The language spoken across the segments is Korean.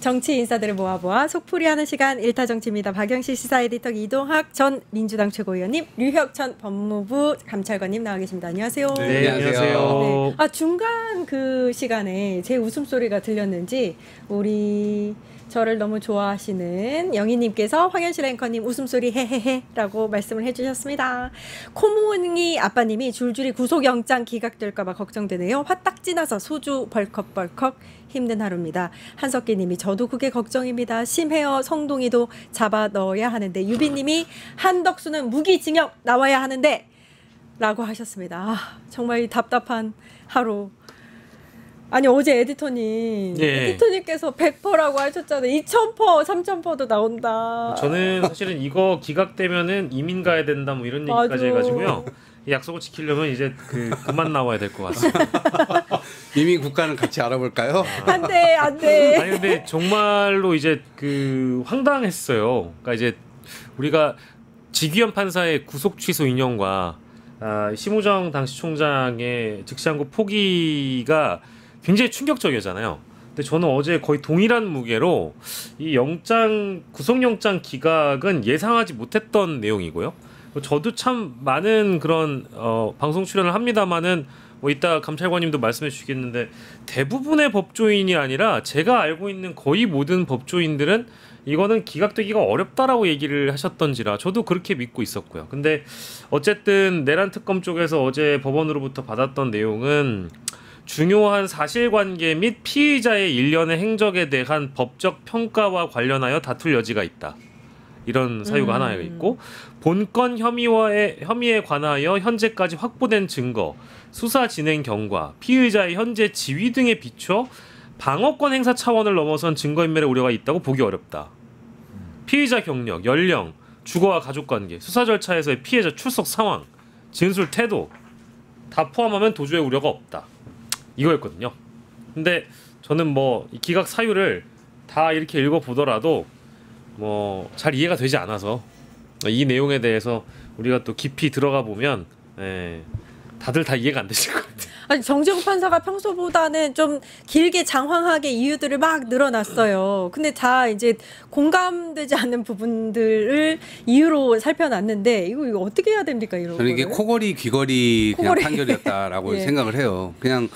정치 인사들을 모아보아 속풀이하는 시간 일타정치입니다. 박영실 시사 에디터 이동학 전 민주당 최고위원님, 류혁 전 법무부 감찰관님 나와 계십니다. 안녕하세요. 네, 안녕하세요. 네. 아, 중간 그 시간에 제 웃음소리가 들렸는지 우리 저를 너무 좋아하시는 영희님께서 황현실 앵커님 웃음소리 헤헤헤라고 말씀을 해주셨습니다. 코몽이 아빠님이 줄줄이 구속영장 기각될까봐 걱정되네요. 화딱 지나서 소주 벌컥벌컥 힘든 하루입니다. 한석기님이 저도 그게 걱정입니다. 심해요. 성동이도 잡아 넣어야 하는데, 유빈님이 한덕수는 무기징역 나와야 하는데 라고 하셨습니다. 아, 정말 답답한 하루. 아니 어제 에디터님께서 100%라고 하셨잖아요. 2000%, 3000%도 나온다. 저는 사실은 이거 기각되면은 이민 가야 된다 뭐 이런 얘기까지 해가지고요. 이 약속을 지키려면 이제 그만 나와야 될 것 같습니다. 이민 국가는 같이 알아볼까요? 안 돼. 아니 근데 정말로 이제 황당했어요. 그러니까 이제 우리가 지귀현 판사의 구속 취소 인용과 심우정 당시 총장의 즉시항고 포기가 굉장히 충격적이었잖아요. 근데 저는 어제 거의 동일한 무게로 이 구속영장 기각은 예상하지 못했던 내용이고요. 저도 참 많은 그런 방송 출연을 합니다만은 뭐 이따 감찰관님도 말씀해 주시겠는데 대부분의 법조인이 아니라 제가 알고 있는 거의 모든 법조인들은 이거는 기각되기가 어렵다라고 얘기를 하셨던지라 저도 그렇게 믿고 있었고요. 근데 어쨌든 내란 특검 쪽에서 어제 법원으로부터 받았던 내용은 중요한 사실관계 및 피의자의 일련의 행적에 대한 법적 평가와 관련하여 다툴 여지가 있다. 이런 사유가 하나 있고, 본건 혐의에 관하여 현재까지 확보된 증거, 수사 진행 경과, 피의자의 현재 지위 등에 비춰 방어권 행사 차원을 넘어선 증거인멸의 우려가 있다고 보기 어렵다. 피의자 경력, 연령, 주거와 가족관계, 수사 절차에서의 피해자 출석 상황, 진술 태도 다 포함하면 도주의 우려가 없다. 이거였거든요. 근데 저는 뭐 이 기각 사유를 다 이렇게 읽어보더라도 뭐 잘 이해가 되지 않아서 이 내용에 대해서 우리가 또 깊이 들어가 보면 다들 다 이해가 안 되실 것 같아요. 아니, 정재국 판사가 평소보다는 좀 길게 장황하게 이유들을 막 늘어놨어요. 근데 다 이제 공감되지 않는 부분들을 이유로 살펴놨는데 이거 어떻게 해야 됩니까? 이런 저는 이게 코골이 귀걸이 그냥 판결이었다라고 예. 생각을 해요. 그냥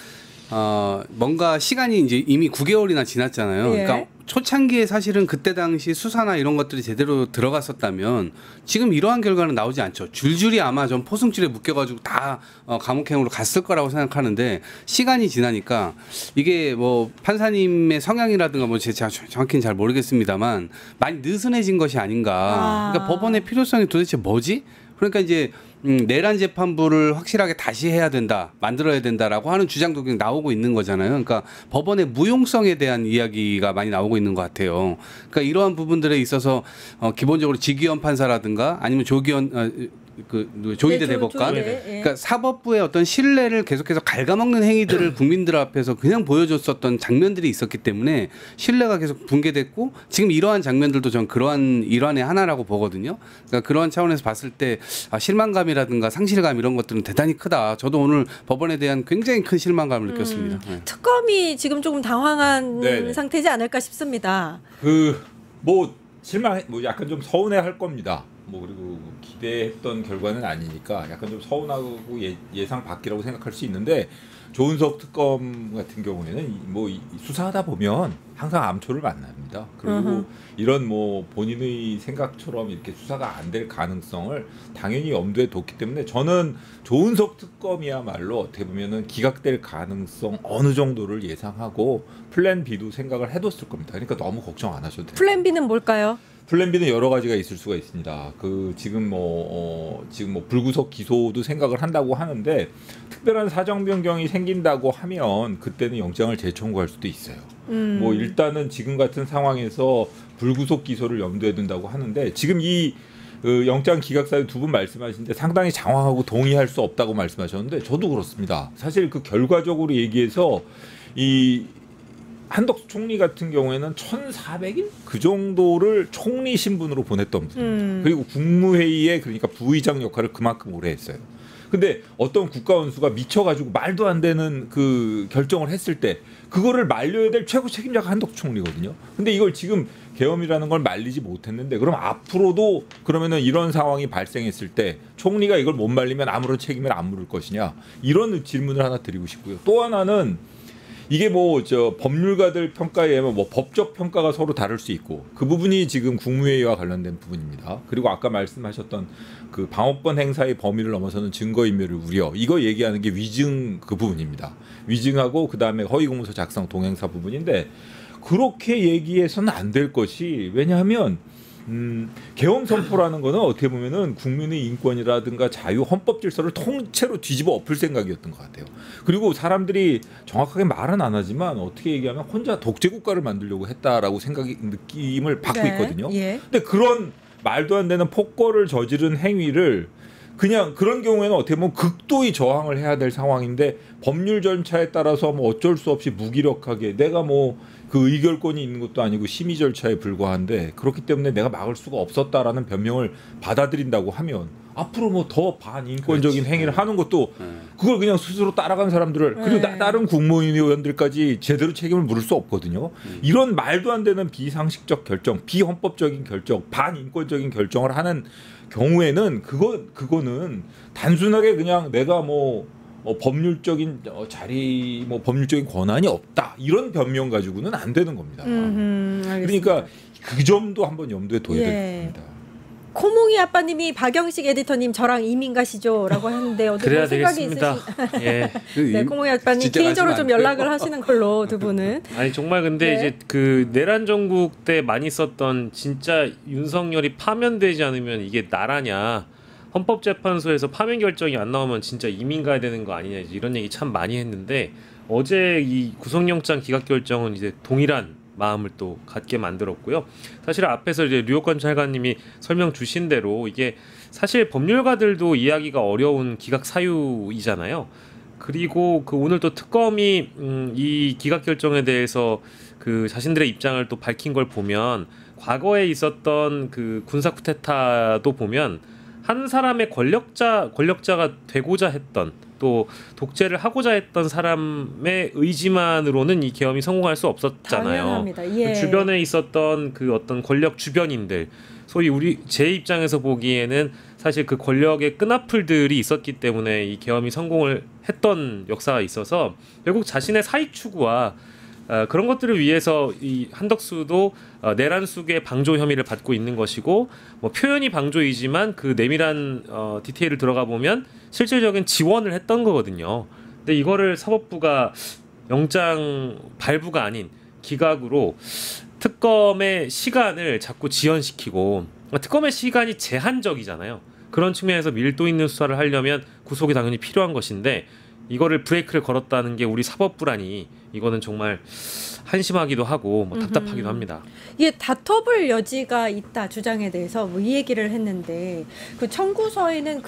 뭔가 시간이 이제 이미 9개월이나 지났잖아요. 예. 그러니까 초창기에 사실은 그때 당시 수사나 이런 것들이 제대로 들어갔었다면 지금 이러한 결과는 나오지 않죠. 줄줄이 아마 좀 포승줄에 묶여가지고 다 감옥행으로 갔을 거라고 생각하는데 시간이 지나니까 이게 뭐 판사님의 성향이라든가 뭐 제가 정확히는 잘 모르겠습니다만 많이 느슨해진 것이 아닌가. 그러니까 법원의 필요성이 도대체 뭐지? 그러니까 이제 내란 재판부를 확실하게 다시 해야 된다, 만들어야 된다라고 하는 주장도 나오고 있는 거잖아요. 그러니까 법원의 무용성에 대한 이야기가 많이 나오고 있는 것 같아요. 그러니까 이러한 부분들에 있어서 기본적으로 지기현 판사라든가 아니면 조희대 대법관, 그러니까 사법부의 어떤 신뢰를 계속해서 갉아먹는 행위들을 국민들 앞에서 그냥 보여줬었던 장면들이 있었기 때문에 신뢰가 계속 붕괴됐고 지금 이러한 장면들도 전 그러한 일환의 하나라고 보거든요. 그러니까 그러한 차원에서 봤을 때 실망감이라든가 상실감 이런 것들은 대단히 크다. 저도 오늘 법원에 대한 굉장히 큰 실망감을 느꼈습니다. 특검이 지금 조금 당황한 상태지 않을까 싶습니다. 약간 좀 서운해할 겁니다. 그리고 기대했던 결과는 아니니까 약간 좀 서운하고 예상 밖이라고 생각할 수 있는데 조은석 특검 같은 경우에는 수사하다 보면 항상 암초를 만납니다. 그리고 이런 본인의 생각처럼 이렇게 수사가 안 될 가능성을 당연히 염두에 뒀기 때문에 저는 조은석 특검이야말로 어떻게 보면은 기각될 가능성 어느 정도를 예상하고 플랜 B도 생각을 해뒀을 겁니다. 그러니까 너무 걱정 안 하셔도 돼요. 플랜 B는 뭘까요? 플랜 B는 여러 가지가 있을 수가 있습니다. 지금 불구속 기소도 생각을 한다고 하는데 특별한 사정 변경이 생긴다고 하면 그때는 영장을 재청구할 수도 있어요. 일단은 지금 같은 상황에서 불구속 기소를 염두에 둔다고 하는데 지금 이 영장 기각 사유 두 분 말씀하시는데 상당히 장황하고 동의할 수 없다고 말씀하셨는데 저도 그렇습니다. 사실 결과적으로 얘기해서 한덕수 총리 같은 경우에는 1,400일 그 정도를 총리 신분으로 보냈던 분. 그리고 국무회의에 그러니까 부의장 역할을 그만큼 오래 했어요. 근데 어떤 국가 원수가 미쳐가지고 말도 안 되는 그 결정을 했을 때 그거를 말려야 될 최고 책임자가 한덕수 총리거든요. 근데 이걸 지금 계엄이라는 걸 말리지 못했는데 그럼 앞으로도 그러면은 이런 상황이 발생했을 때 총리가 이걸 못 말리면 아무런 책임을 안 물을 것이냐 이런 질문을 하나 드리고 싶고요. 또 하나는 이게 뭐 저 법률가들 평가에 의하면 뭐 법적 평가가 서로 다를 수 있고 그 부분이 지금 국무회의와 관련된 부분입니다. 그리고 아까 말씀하셨던 그 방어권 행사의 범위를 넘어서는 증거인멸을 우려 이거 얘기하는 게 위증 그 부분입니다. 위증하고 그 다음에 허위공문서 작성 동행사 부분인데 그렇게 얘기해서는 안 될 것이 왜냐하면 계엄 선포라는 거는 어떻게 보면은 국민의 인권이라든가 자유 헌법 질서를 통째로 뒤집어 엎을 생각이었던 것 같아요. 그리고 사람들이 정확하게 말은 안 하지만 어떻게 얘기하면 혼자 독재 국가를 만들려고 했다라고 느낌을 받고 네. 있거든요. 예. 근데 그런 말도 안 되는 폭거를 저지른 행위를 그냥 그런 경우에는 어떻게 보면 극도의 저항을 해야 될 상황인데 법률 절차에 따라서 뭐 어쩔 수 없이 무기력하게 내가 뭐 그 의결권이 있는 것도 아니고 심의 절차에 불과한데 그렇기 때문에 내가 막을 수가 없었다라는 변명을 받아들인다고 하면 앞으로 뭐 더 반인권적인 그렇지. 행위를 하는 것도 그걸 그냥 스스로 따라간 사람들을 그리고 다른 국무위원들까지 제대로 책임을 물을 수 없거든요. 이런 말도 안 되는 비상식적 결정, 비헌법적인 결정, 반인권적인 결정을 하는 경우에는 그거는 단순하게 그냥 내가 뭐 법률적인 자리 뭐 법률적인 권한이 없다 이런 변명 가지고는 안 되는 겁니다. 알겠습니다. 그러니까 그 점도 한번 염두에 둬야 예. 될 겁니다. 코몽이 아빠님이 박영식 에디터님 저랑 이민 가시죠라고 하는데 어떻게 그래야 생각이 되겠습니다. 있으신? 예. 네, 코몽이 아빠님 진짜 개인적으로 가시면 좀 안 돼요. 연락을 하시는 걸로 두 분은. 아니 정말 근데 네. 이제 그 내란 정국 때 많이 썼던 진짜 윤석열이 파면되지 않으면 이게 나라냐 헌법재판소에서 파면 결정이 안 나오면 진짜 이민 가야 되는 거 아니냐 이런 얘기 참 많이 했는데 어제 이 구속영장 기각 결정은 이제 동일한 마음을 또 갖게 만들었고요. 사실 앞에서 이제 류호권 차관님이 설명 주신 대로 이게 사실 법률가들도 이해하기가 어려운 기각 사유이잖아요. 그리고 그 오늘 또 특검이 이 기각 결정에 대해서 그 자신들의 입장을 또 밝힌 걸 보면 과거에 있었던 그 군사 쿠데타도 보면 한 사람의 권력자가 되고자 했던 또 독재를 하고자 했던 사람의 의지만으로는 이 계엄이 성공할 수 없었잖아요. 당연합니다. 예. 그 주변에 있었던 그 어떤 권력 주변인들, 소위 제 입장에서 보기에는 사실 그 권력의 끈앞풀들이 있었기 때문에 이 계엄이 성공을 했던 역사가 있어서 결국 자신의 사익 추구와 그런 것들을 위해서 이 한덕수도 내란 수괴 방조 혐의를 받고 있는 것이고 뭐 표현이 방조이지만 그 내밀한 디테일을 들어가 보면 실질적인 지원을 했던 거거든요. 근데 이거를 사법부가 영장 발부가 아닌 기각으로 특검의 시간을 자꾸 지연시키고 특검의 시간이 제한적이잖아요. 그런 측면에서 밀도 있는 수사를 하려면 구속이 당연히 필요한 것인데 이거를 브레이크를 걸었다는 게 우리 사법부라니 이거는 정말 한심하기도 하고 뭐 답답하기도 합니다. 이게 다퉈볼 여지가 있다 주장에 대해서 뭐 이 얘기를 했는데 그 청구서에는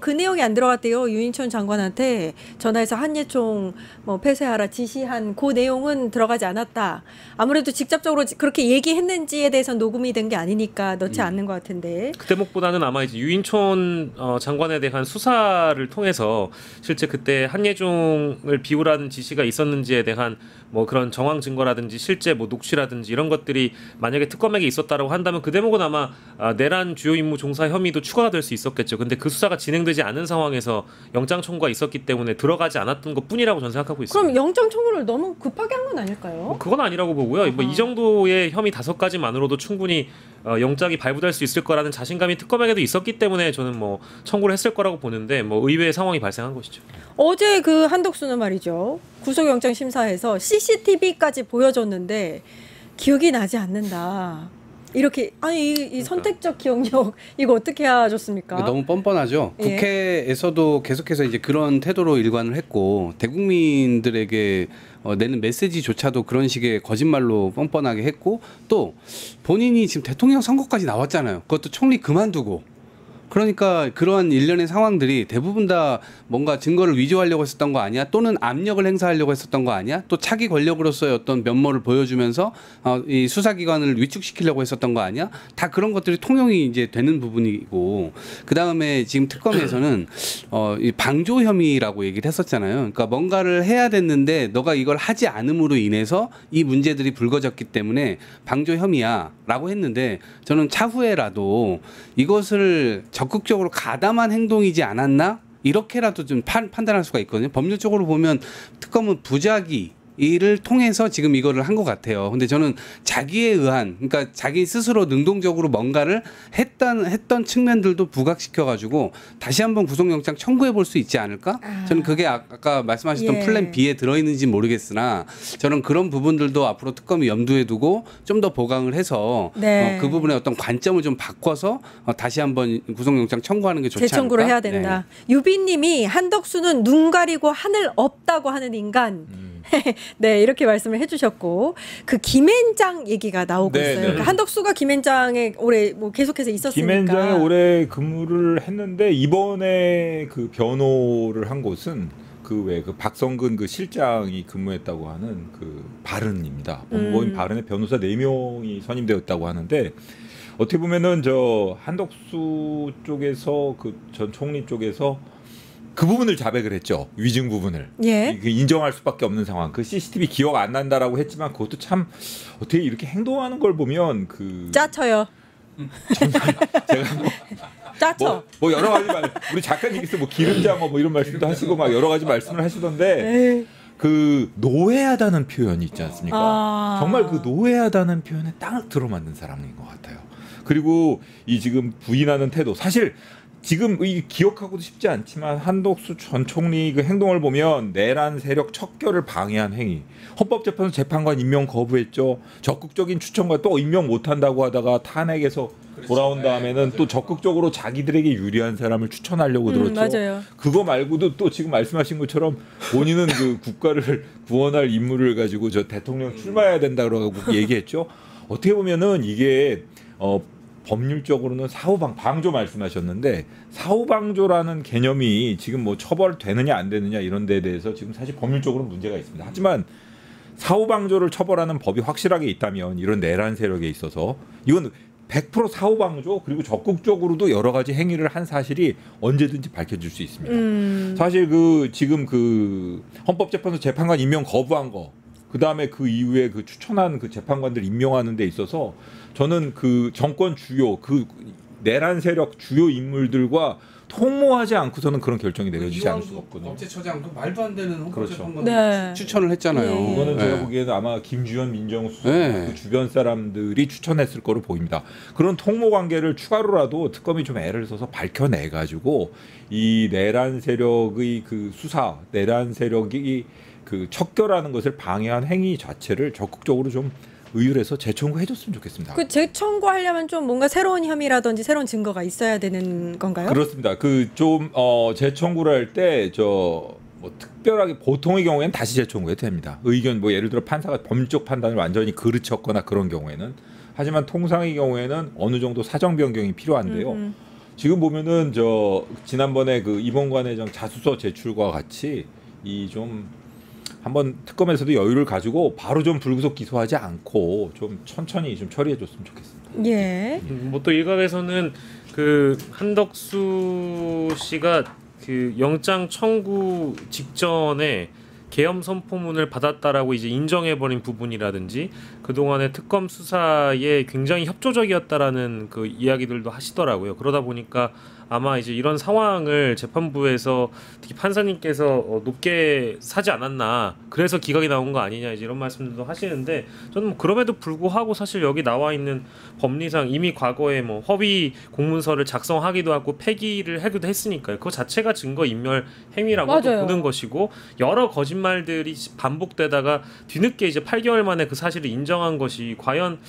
그 내용이 안 들어갔대요. 유인천 장관한테 전화해서 한예총 뭐 폐쇄하라 지시한 그 내용은 들어가지 않았다. 아무래도 직접적으로 그렇게 얘기했는지에 대해서는 녹음이 된 게 아니니까 넣지 않는 것 같은데. 그 대목보다는 아마 이제 유인촌 장관에 대한 수사를 통해서 실제 그때 한예종을 비우라는 지시가 있었는지에 대한 뭐 그런 정황 증거라든지 실제 뭐 녹취라든지 이런 것들이 만약에 특검에게 있었다라고 한다면 그 대목은 아마 내란 주요 임무 종사 혐의도 추가가 될 수 있었겠죠. 근데 그 수사가 진행되지 않은 상황에서 영장 청구가 있었기 때문에 들어가지 않았던 것뿐이라고 저는 생각하고 있습니다. 그럼 영장 청구를 너무 급하게 한 건 아닐까요? 뭐 그건 아니라고 보고요. 뭐 이 정도의 혐의 5가지만으로도 충분히 영장이 발부될 수 있을 거라는 자신감이 특검에게도 있었기 때문에 저는 뭐 청구를 했을 거라고 보는데 뭐 의외의 상황이 발생한 것이죠. 어제 그 한덕수는 말이죠. 구속영장 심사에서 CCTV까지 보여줬는데 기억이 나지 않는다. 이렇게 아니 이 선택적 기억력 이거 어떻게 하셨습니까? 너무 뻔뻔하죠. 예. 국회에서도 계속해서 이제 그런 태도로 일관을 했고 대국민들에게 내는 메시지조차도 그런 식의 거짓말로 뻔뻔하게 했고 또 본인이 지금 대통령 선거까지 나왔잖아요. 그것도 총리 그만두고 그러니까 그러한 일련의 상황들이 대부분 다 뭔가 증거를 위조하려고 했었던 거 아니야? 또는 압력을 행사하려고 했었던 거 아니야? 또 차기 권력으로서의 어떤 면모를 보여주면서 이 수사기관을 위축시키려고 했었던 거 아니야? 다 그런 것들이 통용이 이제 되는 부분이고, 그 다음에 지금 특검에서는 이 방조 혐의라고 얘기를 했었잖아요. 그러니까 뭔가를 해야 됐는데 너가 이걸 하지 않음으로 인해서 이 문제들이 불거졌기 때문에 방조 혐의야라고 했는데, 저는 차후에라도 이것을 적극적으로 가담한 행동이지 않았나? 이렇게라도 좀 판단할 수가 있거든요. 법률적으로 보면 특검은 부작위를 통해서 지금 이거를 한 것 같아요. 근데 저는 자기에 의한, 그러니까 자기 스스로 능동적으로 뭔가를 했던 측면들도 부각시켜가지고 다시 한번 구속영장 청구해 볼 수 있지 않을까? 저는 그게 아까 말씀하셨던 예. 플랜 B에 들어있는지 모르겠으나, 저는 그런 부분들도 앞으로 특검이 염두에 두고 좀 더 보강을 해서 네. 그 부분의 어떤 관점을 좀 바꿔서 다시 한번 구속영장 청구하는 게 좋지 않을까? 재청구를 해야 된다. 유비님이 한덕수는 눈 가리고 하늘 없다고 하는 인간. 네, 이렇게 말씀을 해주셨고, 그 김앤장 얘기가 나오고 네, 있어요. 네. 그러니까 한덕수가 김앤장에 올해 뭐 계속해서 있었으니까. 김앤장에 올해 근무를 했는데 이번에 그 변호를 한 곳은 그 박성근 그 실장이 근무했다고 하는 그 바른입니다. 법무법인 바른의 변호사 4명이 선임되었다고 하는데, 어떻게 보면은 저 한덕수 쪽에서 그 전 총리 쪽에서 그 부분을 자백을 했죠. 위증 부분을. 예. 인정할 수밖에 없는 상황. 그 CCTV 기억 안 난다라고 했지만 그것도 참 어떻게 이렇게 행동하는 걸 보면 그 짜쳐요. 제가 짜쳐. 뭐 여러 가지 우리 작가님께서 뭐 기름장어 뭐 이런 말씀도 하시고 막 여러 가지 말씀을 하시던데, 에이. 그 노회하다는 표현이 있지 않습니까? 아. 정말 그 노회하다는 표현에 딱 들어맞는 사람인 것 같아요. 그리고 이 지금 부인하는 태도, 사실 지금 이 기억하고도 쉽지 않지만 한덕수 전 총리 그 행동을 보면 내란 세력 척결을 방해한 행위, 헌법재판소 재판관 임명 거부했죠. 적극적인 추천과 또 임명 못한다고 하다가 탄핵에서 돌아온 다음에는 또 적극적으로 자기들에게 유리한 사람을 추천하려고 들었죠. 맞아요. 그거 말고도 또 지금 말씀하신 것처럼 본인은 그 국가를 구원할 임무를 가지고 저 대통령 출마해야 된다고 얘기했죠. 어떻게 보면은 이게 법률적으로는 방조 말씀하셨는데, 사후방조라는 개념이 지금 뭐 처벌되느냐 안 되느냐 이런 데에 대해서 지금 사실 법률적으로 문제가 있습니다. 하지만 사후방조를 처벌하는 법이 확실하게 있다면 이런 내란 세력에 있어서 이건 100% 사후방조, 그리고 적극적으로도 여러 가지 행위를 한 사실이 언제든지 밝혀질 수 있습니다. 사실 그 지금 그 헌법재판소 재판관 임명 거부한 거, 그 다음에 그 이후에 그 추천한 그 재판관들 임명하는 데 있어서 저는 그 정권 주요 그 내란 세력 주요 인물들과 통모하지 않고서는 그런 결정이 내려지지 않을 수가 없거든요. 법제처장도 말도 안 되는 헌법재판관 네. 추천을 했잖아요. 예. 그거는 제가 보기에는 아마 김주현 민정수석 네. 그 주변 사람들이 추천했을 거로 보입니다. 그런 통모 관계를 추가로라도 특검이 좀 애를 써서 밝혀내 가지고 이 내란 세력의 그 수사, 내란 세력이 그 척결하는 것을 방해한 행위 자체를 적극적으로 좀 의율해서 재청구해줬으면 좋겠습니다. 그 재청구하려면 좀 뭔가 새로운 혐의라든지 새로운 증거가 있어야 되는 건가요? 그렇습니다. 그 좀 재청구를 할 때 저 뭐 특별하게 보통의 경우에는 다시 재청구해도 됩니다. 의견 뭐 예를 들어 판사가 법률적 판단을 완전히 그르쳤거나 그런 경우에는. 하지만 통상의 경우에는 어느 정도 사정 변경이 필요한데요. 지금 보면은 저 지난번에 그 이봉관 회장 자수서 제출과 같이 이 좀 한번 특검에서도 여유를 가지고 바로 좀 불구속 기소하지 않고 좀 천천히 좀 처리해줬으면 좋겠습니다. 예. 뭐 또 일각에서는 그 한덕수 씨가 그 영장 청구 직전에 계엄 선포문을 받았다라고 이제 인정해버린 부분이라든지 그동안의 특검 수사에 굉장히 협조적이었다라는 그 이야기들도 하시더라고요. 그러다 보니까 아마 이제 이런 상황을 재판부에서 특히 판사님께서 높게 사지 않았나, 그래서 기각이 나온 거 아니냐 이제 이런 말씀들도 하시는데, 저는 뭐 그럼에도 불구하고 사실 여기 나와 있는 법리상 이미 과거에 뭐 허위 공문서를 작성하기도 하고 폐기를 하기도 했으니까요. 그거 자체가 증거 인멸 행위라고 맞아요. 보는 것이고, 여러 거짓말들이 반복되다가 뒤늦게 이제 8개월 만에 그 사실을 인정한 것이 과연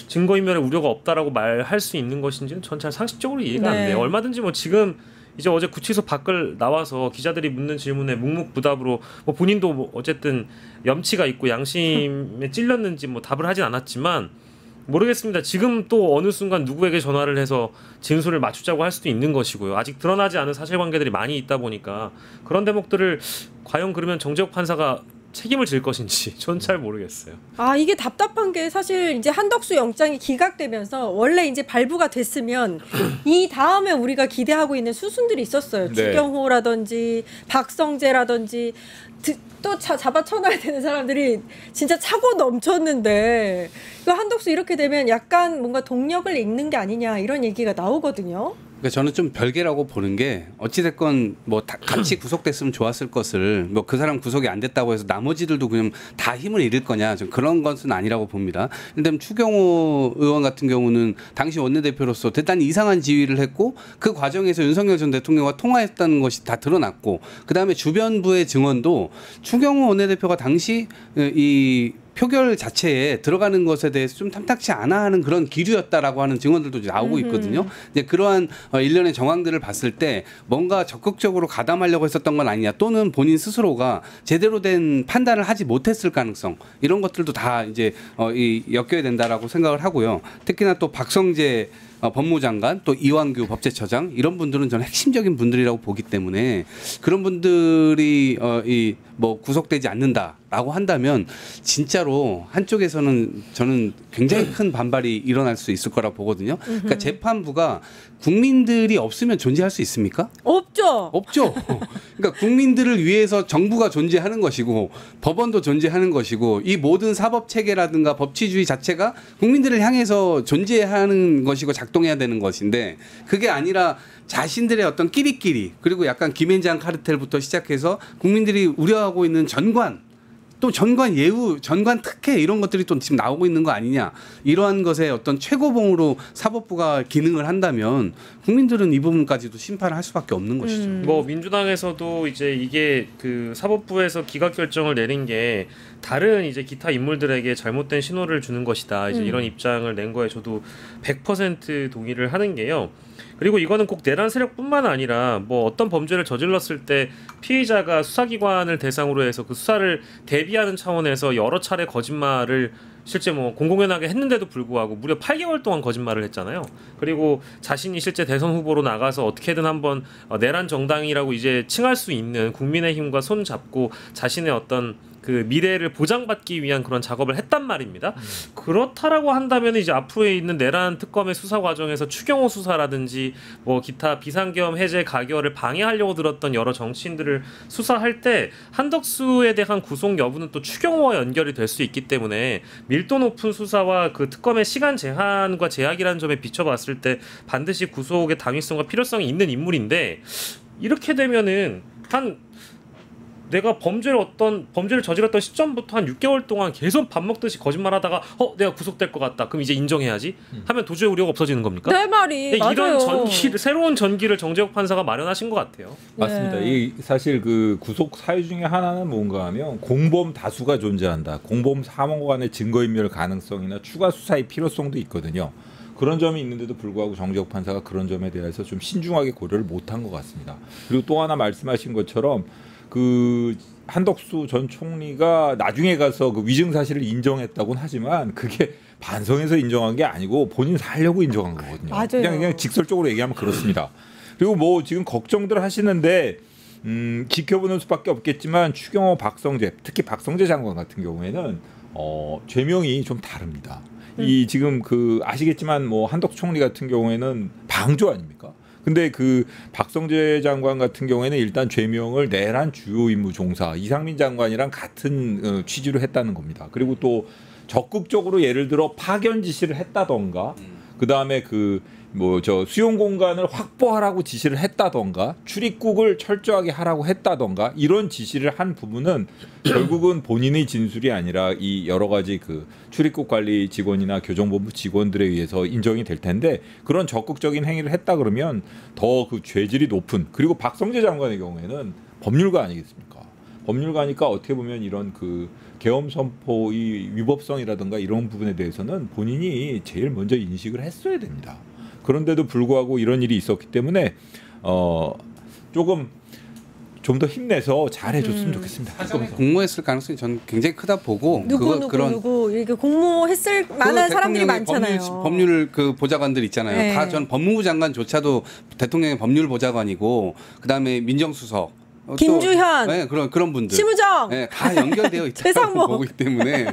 증거 인멸의 우려가 없다라고 말할 수 있는 것인지는 전 잘 상식적으로 이해가 안 네. 돼요. 얼마든지 뭐 지금 이제 어제 구치소 밖을 나와서 기자들이 묻는 질문에 묵묵부답으로 뭐 본인도 뭐 어쨌든 염치가 있고 양심에 찔렸는지 뭐 답을 하진 않았지만, 모르겠습니다. 지금 또 어느 순간 누구에게 전화를 해서 진술을 맞추자고 할 수도 있는 것이고요. 아직 드러나지 않은 사실관계들이 많이 있다 보니까 그런 대목들을 과연 그러면 정재욱 판사가 책임을 질 것인지 전 잘 모르겠어요. 아, 이게 답답한 게 사실 이제 한덕수 영장이 기각되면서 원래 이제 발부가 됐으면 이 다음에 우리가 기대하고 있는 수순들이 있었어요. 네. 추경호라든지 박성재라든지 또 잡아쳐놔야 되는 사람들이 진짜 차고 넘쳤는데 이거 한덕수 이렇게 되면 약간 뭔가 동력을 잃는 게 아니냐 이런 얘기가 나오거든요. 그러니까 저는 좀 별개라고 보는 게 어찌됐건 뭐 같이 구속됐으면 좋았을 것을 뭐 그 사람 구속이 안 됐다고 해서 나머지들도 그냥 다 힘을 잃을 거냐 좀 그런 것은 아니라고 봅니다. 일단 추경호 의원 같은 경우는 당시 원내대표로서 대단히 이상한 지위를 했고 그 과정에서 윤석열 전 대통령과 통화했다는 것이 다 드러났고 그다음에 주변부의 증언도 추경호 원내대표가 당시 이 표결 자체에 들어가는 것에 대해서 좀 탐탁치 않아 하는 그런 기류였다라고 하는 증언들도 나오고 있거든요. 이제 그러한 일련의 정황들을 봤을 때 뭔가 적극적으로 가담하려고 했었던 건 아니냐 또는 본인 스스로가 제대로 된 판단을 하지 못했을 가능성 이런 것들도 다 이제 엮여야 된다라고 생각을 하고요. 특히나 또 박성재 법무장관 또 이완규 법제처장 이런 분들은 저는 핵심적인 분들이라고 보기 때문에 그런 분들이 뭐 구속되지 않는다라고 한다면 진짜로 한쪽에서는 저는 굉장히 큰 반발이 일어날 수 있을 거라 보거든요. 그러니까 재판부가 국민들이 없으면 존재할 수 있습니까? 없죠. 없죠. 그러니까 국민들을 위해서 정부가 존재하는 것이고 법원도 존재하는 것이고 이 모든 사법 체계라든가 법치주의 자체가 국민들을 향해서 존재하는 것이고 작동해야 되는 것인데 그게 아니라 자신들의 어떤 끼리끼리 그리고 약간 김앤장 카르텔부터 시작해서 국민들이 우려하고 있는 전관 또 전관 예우, 전관 특혜 이런 것들이 또 지금 나오고 있는 거 아니냐 이러한 것에 어떤 최고봉으로 사법부가 기능을 한다면 국민들은 이 부분까지도 심판을 할 수밖에 없는 것이죠. 뭐 민주당에서도 이제 이게 그 사법부에서 기각 결정을 내린 게 다른 이제 기타 인물들에게 잘못된 신호를 주는 것이다. 이제 이런 입장을 낸 거에 저도 100% 동의를 하는 게요. 그리고 이거는 꼭 내란 세력뿐만 아니라 뭐 어떤 범죄를 저질렀을 때 피의자가 수사기관을 대상으로 해서 그 수사를 대비하는 차원에서 여러 차례 거짓말을 실제 뭐 공공연하게 했는데도 불구하고 무려 8개월 동안 거짓말을 했잖아요. 그리고 자신이 실제 대선 후보로 나가서 어떻게든 한번 내란 정당이라고 이제 칭할 수 있는 국민의힘과 손 잡고 자신의 어떤 그 미래를 보장받기 위한 그런 작업을 했단 말입니다. 그렇다라고 한다면 이제 앞으로 있는 내란 특검의 수사 과정에서 추경호 수사라든지 뭐 기타 비상계엄 해제 가결을 방해하려고 들었던 여러 정치인들을 수사할 때 한덕수에 대한 구속 여부는 또 추경호와 연결이 될 수 있기 때문에 밀도 높은 수사와 그 특검의 시간 제한과 제약이라는 점에 비춰봤을 때 반드시 구속의 당위성과 필요성이 있는 인물인데 이렇게 되면은 내가 범죄를 저질렀던 시점부터 한 6개월 동안 계속 밥 먹듯이 거짓말하다가 내가 구속될 것 같다. 그럼 이제 인정해야지. 하면 도저히 우려가 없어지는 겁니까? 내 말이 맞아요. 이런 새로운 전기를 정재욱 판사가 마련하신 것 같아요. 맞습니다. 이 사실 그 구속 사유 중에 하나는 뭔가 하면 공범 다수가 존재한다. 공범 사망관의 증거인멸 가능성이나 추가 수사의 필요성도 있거든요. 그런 점이 있는데도 불구하고 정재욱 판사가 그런 점에 대해서 좀 신중하게 고려를 못한 것 같습니다. 그리고 또 하나 말씀하신 것처럼 그 한덕수 전 총리가 나중에 가서 그 위증 사실을 인정했다고는 하지만 그게 반성해서 인정한 게 아니고 본인 살려고 인정한 거거든요. 맞아요. 그냥 직설적으로 얘기하면 그렇습니다. 그리고 뭐 지금 걱정들 하시는데 지켜보는 수밖에 없겠지만 추경호, 박성재, 특히 박성재 장관 같은 경우에는 죄명이 좀 다릅니다. 이 지금 그 아시겠지만 뭐 한덕수 총리 같은 경우에는 방조 아닙니까? 근데 그 박성재 장관 같은 경우에는 일단 죄명을 내란 주요 임무 종사 이상민 장관이랑 같은 취지로 했다는 겁니다. 그리고 또 적극적으로 예를 들어 파견 지시를 했다던가 그다음에 그 뭐 저 수용 공간을 확보하라고 지시를 했다던가 출입국을 철저하게 하라고 했다던가 이런 지시를 한 부분은 결국은 본인의 진술이 아니라 이 여러 가지 그 출입국 관리 직원이나 교정본부 직원들에 의해서 인정이 될 텐데 그런 적극적인 행위를 했다 그러면 더 그 죄질이 높은 그리고 박성재 장관의 경우에는 법률가 아니겠습니까? 법률가니까 어떻게 보면 이런 그 계엄 선포의 위법성이라든가 이런 부분에 대해서는 본인이 제일 먼저 인식을 했어야 됩니다. 그런데도 불구하고 이런 일이 있었기 때문에 조금 좀 더 힘내서 잘해줬으면 좋겠습니다. 사전에 공모했을 가능성이 저는 굉장히 크다 보고 누구 이렇게 공모했을 만한 사람들이 많잖아요. 법률 그 보좌관들 있잖아요. 네. 다 전 법무부 장관조차도 대통령의 법률 보좌관이고 그다음에 민정수석 김주현, 네, 그런 분들, 심우정, 네, 다 연결되어 있다고 최상목. 보기 때문에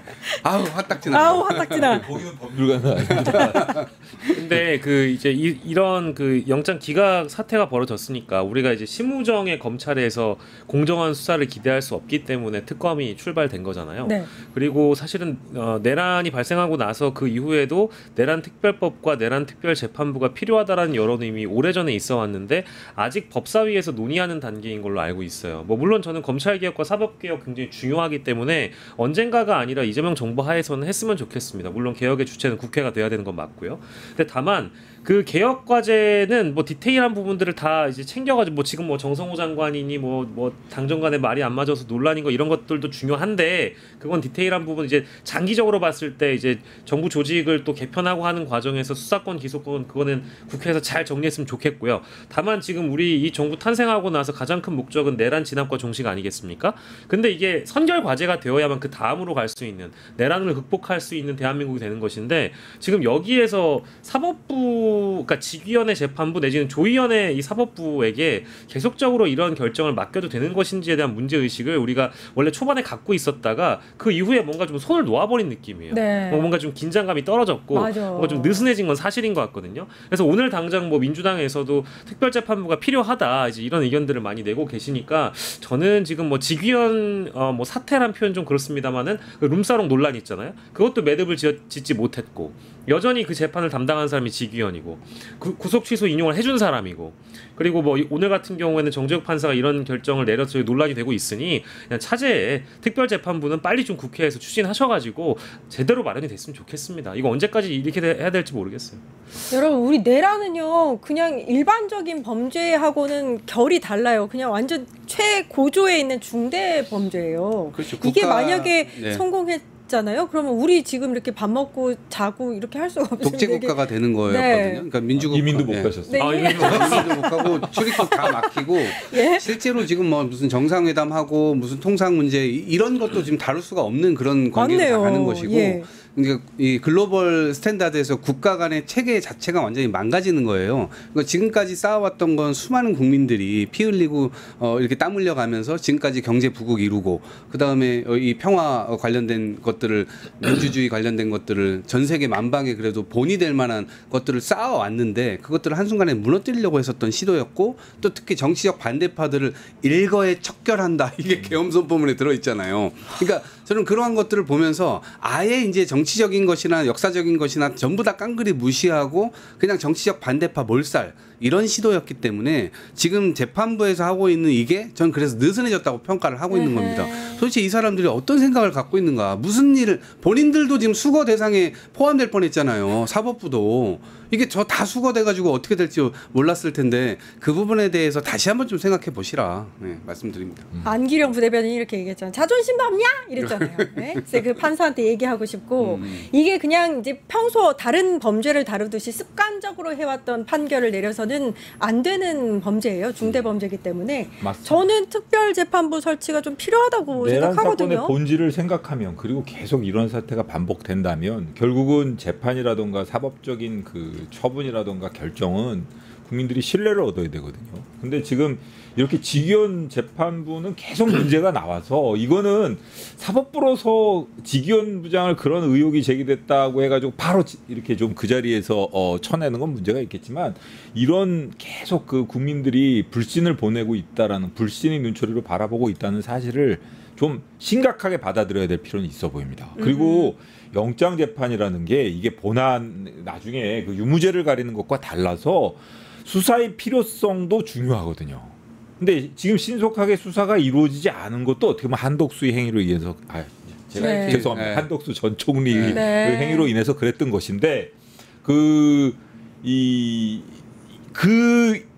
아우 화딱지나. 아우 화딱지나. 거기는 법률가는 아닙니다. 근데 그 이제 이런 그 영장 기각 사태가 벌어졌으니까 우리가 이제 심우정의 검찰에서 공정한 수사를 기대할 수 없기 때문에 특검이 출발된 거잖아요. 네. 그리고 사실은 내란이 발생하고 나서 그 이후에도 내란 특별법과 내란 특별재판부가 필요하다라는 여론이 이미 오래전에 있어 왔는데 아직 법사위에서 논의하는 단계인 걸로 알고 있어요. 뭐 물론 저는 검찰 개혁과 사법 개혁 굉장히 중요하기 때문에 언젠가가 아니라 이재명 정부 하에서는 했으면 좋겠습니다. 물론 개혁의 주체는 국회가 돼야 되는 건 맞고요. 근데 다만 그 개혁 과제는 뭐 디테일한 부분들을 다 이제 챙겨가지고 뭐 지금 뭐 정성호 장관이니 뭐 당정 간에 말이 안 맞아서 논란인 거 이런 것들도 중요한데 그건 디테일한 부분 이제 장기적으로 봤을 때 이제 정부 조직을 또 개편하고 하는 과정에서 수사권 기소권 그거는 국회에서 잘 정리했으면 좋겠고요. 다만 지금 우리 이 정부 탄생하고 나서 가장 큰 목적은 내란 진압과 종식 아니겠습니까? 근데 이게 선결 과제가 되어야만 그 다음으로 갈 수 있는 내란을 극복할 수 있는 대한민국이 되는 것인데 지금 여기에서 사법부 그러니까 직위원회 재판부 내지는 조위원회 이 사법부에게 계속적으로 이런 결정을 맡겨도 되는 것인지에 대한 문제 의식을 우리가 원래 초반에 갖고 있었다가 그 이후에 뭔가 좀 손을 놓아버린 느낌이에요. 네. 뭔가 좀 긴장감이 떨어졌고 맞아. 뭔가 좀 느슨해진 건 사실인 것 같거든요. 그래서 오늘 당장 뭐 민주당에서도 특별재판부가 필요하다 이제 이런 의견들을 많이 내고 계시니까 저는 지금 뭐 직위원 뭐 사태란 표현 좀 그렇습니다만은 그 룸사롱 논란 있잖아요. 그것도 매듭을 짓지 못했고 여전히 그 재판을 담당한 사람이 직위원이고 구속 취소 인용을 해준 사람이고 그리고 뭐 오늘 같은 경우에는 정재욱 판사가 이런 결정을 내려서 논란이 되고 있으니 그냥 차제에 특별재판부는 빨리 좀 국회에서 추진하셔가지고 제대로 마련이 됐으면 좋겠습니다. 이거 언제까지 이렇게 해야 될지 모르겠어요. 여러분 우리 내란은요 그냥 일반적인 범죄하고는 결이 달라요. 그냥 완전 최고조에 있는 중대 범죄예요. 그렇죠. 이게 만약에 네. 성공했잖아요. 그러면 우리 지금 이렇게 밥 먹고 자고 이렇게 할 수가 없는데 독재 국가가 되는 거였거든요. 네. 그러니까 민주국 이민도 못 네. 가셨어요. 네. 이민도 못 가고 출입국 다 막히고 예? 실제로 지금 뭐 무슨 정상회담하고 무슨 통상 문제 이런 것도 지금 다룰 수가 없는 그런 관계로 맞네요. 다 가는 것이고 예. 그러니까 이 글로벌 스탠다드에서 국가 간의 체계 자체가 완전히 망가지는 거예요. 그러니까 지금까지 쌓아왔던 건 수많은 국민들이 피 흘리고 이렇게 땀 흘려가면서 지금까지 경제 부국 이루고 그 다음에 이 평화 관련된 것들을 민주주의 관련된 것들을 전 세계 만방에 그래도 본이 될 만한 것들을 쌓아왔는데 그것들을 한순간에 무너뜨리려고 했었던 시도였고 또 특히 정치적 반대파들을 일거에 척결한다 이게 계엄선포문에 들어있잖아요. 그러니까 저는 그러한 것들을 보면서 아예 이제 정치적인 것이나 역사적인 것이나 전부 다 깡그리 무시하고 그냥 정치적 반대파 몰살 이런 시도였기 때문에 지금 재판부에서 하고 있는 이게 전 그래서 느슨해졌다고 평가를 하고 있는 겁니다. 도대체 이 사람들이 어떤 생각을 갖고 있는가 무슨 일을 본인들도 지금 수거 대상에 포함될 뻔했잖아요. 사법부도 이게 저 다 수거돼가지고 어떻게 될지 몰랐을 텐데 그 부분에 대해서 다시 한번 좀 생각해 보시라 말씀드립니다. 안기령 부대변인이 이렇게 얘기했잖아요. 자존심도 없냐? 이랬잖아요. 네? 그래서 그 판사한테 얘기하고 싶고 이게 그냥 이제 평소 다른 범죄를 다루듯이 습관적으로 해왔던 판결을 내려서는 안 되는 범죄예요. 중대 범죄이기 때문에 맞습니다. 저는 특별재판부 설치가 좀 필요하다고 내란 생각하거든요. 사건의 본질을 생각하면 그리고 계속 이런 사태가 반복된다면 결국은 재판이라든가 사법적인 그 처분이라든가 결정은 국민들이 신뢰를 얻어야 되거든요. 근데 지금 이렇게 직위원 재판부는 계속 문제가 나와서 이거는 사법부로서 직위원 부장을 그런 의혹이 제기됐다고 해가지고 바로 이렇게 좀 그 자리에서 쳐내는 건 문제가 있겠지만 이런 계속 그 국민들이 불신을 보내고 있다라는 불신의 눈초리로 바라보고 있다는 사실을 좀 심각하게 받아들여야 될 필요는 있어 보입니다. 그리고 영장 재판이라는 게 이게 본안 나중에 그 유무죄를 가리는 것과 달라서 수사의 필요성도 중요하거든요. 근데 지금 신속하게 수사가 이루어지지 않은 것도 어떻게 보면 한덕수의 행위로 인해서 제가 네. 죄송합니다. 네. 한덕수 전 총리 네. 그 행위로 인해서 그랬던 것인데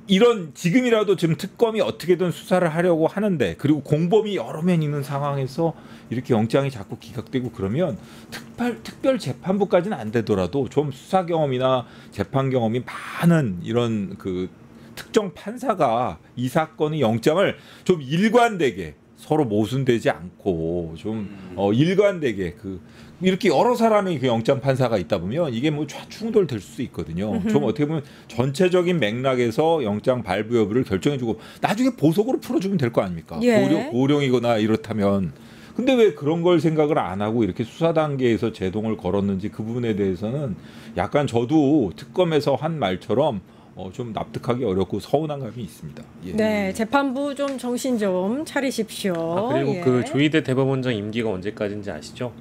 이런 지금이라도 지금 특검이 어떻게든 수사를 하려고 하는데 그리고 공범이 여러 명 있는 상황에서 이렇게 영장이 자꾸 기각되고 그러면 특별 재판부까지는 안 되더라도 좀 수사 경험이나 재판 경험이 많은 이런 그 특정 판사가 이 사건의 영장을 좀 일관되게 서로 모순되지 않고 좀 일관되게 이렇게 여러 사람의 그 영장 판사가 있다 보면 이게 뭐 좌충돌 될 수도 있거든요. 좀 어떻게 보면 전체적인 맥락에서 영장 발부 여부를 결정해주고 나중에 보석으로 풀어주면 될 거 아닙니까? 예. 고령이거나 이렇다면. 근데 왜 그런 걸 생각을 안 하고 이렇게 수사 단계에서 제동을 걸었는지 그 부분에 대해서는 약간 저도 특검에서 한 말처럼 좀 납득하기 어렵고 서운한 감이 있습니다. 예. 네, 재판부 좀 정신 좀 차리십시오. 그리고 예. 그 조희대 대법원장 임기가 언제까지인지 아시죠?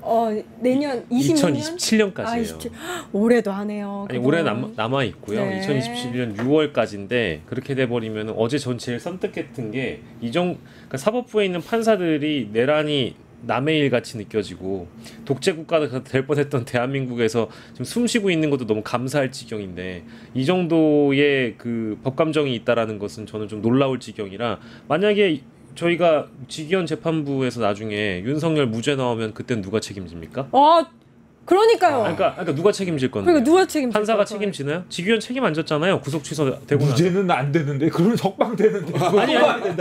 내년 20년? 2027년까지예요. 올해도 하네요. 아니, 그건. 올해 남아 있고요. 네. 2027년 6월까지인데 그렇게 돼 버리면 어제 전 제일 섬뜩했던 게 그러니까 사법부에 있는 판사들이 내란이 남의 일 같이 느껴지고 독재 국가가 될 뻔했던 대한민국에서 지금 숨 쉬고 있는 것도 너무 감사할 지경인데 이 정도의 그 법감정이 있다라는 것은 저는 좀 놀라울 지경이라 만약에 저희가 지기현 재판부에서 나중에 윤석열 무죄 나오면 그땐 누가 책임집니까? 그러니까요. 그러니까 누가 책임질 건데? 그러니까 누가 책임질 판사가 거예요? 책임지나요? 지기현 책임 안 졌잖아요. 구속 취소되고 나서. 무죄는 안 되는데 그러면 석방 되는데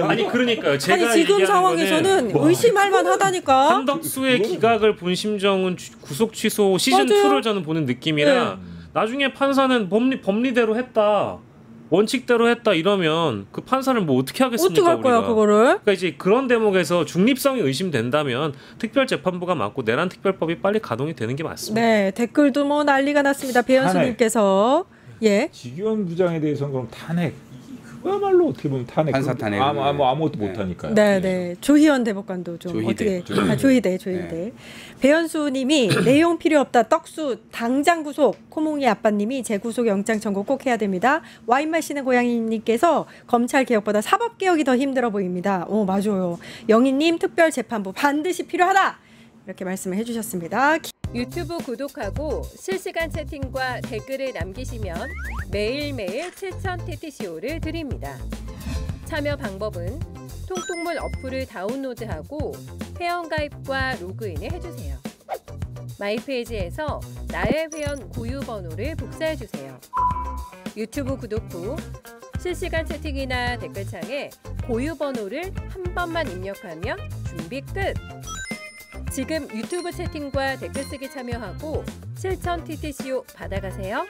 아니 그러니까요. 제가 아니 지금 얘기하는 상황에서는 거는 의심할 만하다니까. 한덕수의 기각을 본 심정은 구속 취소 시즌 맞아요. 2를 저는 보는 느낌이라 나중에 판사는 법리대로 했다. 원칙대로 했다 이러면 그 판사를 뭐 어떻게 하겠습니까? 어떻게 할 거야 우리가. 그거를? 그러니까 이제 그런 대목에서 중립성이 의심된다면 특별재판부가 맞고 내란 특별법이 빨리 가동이 되는 게 맞습니다. 네, 댓글도 뭐 난리가 났습니다. 배현수님께서 예. 지기현 부장에 대해서는 그럼 탄핵 그거야말로 어떻게 보면 탄핵 판사 탄핵 아무것도 못하니까요. 네, 네. 조희연 대법관도 좀 조희대. 어떻게 조희대. 네. 배현수님이 내용 필요 없다. 떡수 당장 구속. 코몽이 아빠님이 재구속 영장 청구 꼭 해야 됩니다. 와인 마시는 고양이님께서 검찰 개혁보다 사법 개혁이 더 힘들어 보입니다. 오 맞아요. 영희님 특별 재판부 반드시 필요하다. 이렇게 말씀을 해주셨습니다. 유튜브 구독하고 실시간 채팅과 댓글을 남기시면 매일매일 7,000TTCO를 드립니다. 참여 방법은 통통물 어플을 다운로드하고 회원가입과 로그인을 해주세요. 마이페이지에서 나의 회원 고유 번호를 복사해주세요. 유튜브 구독 후 실시간 채팅이나 댓글창에 고유 번호를 한 번만 입력하면 준비 끝! 지금 유튜브 채팅과 댓글 쓰기 참여하고 7,000TTCO 받아가세요.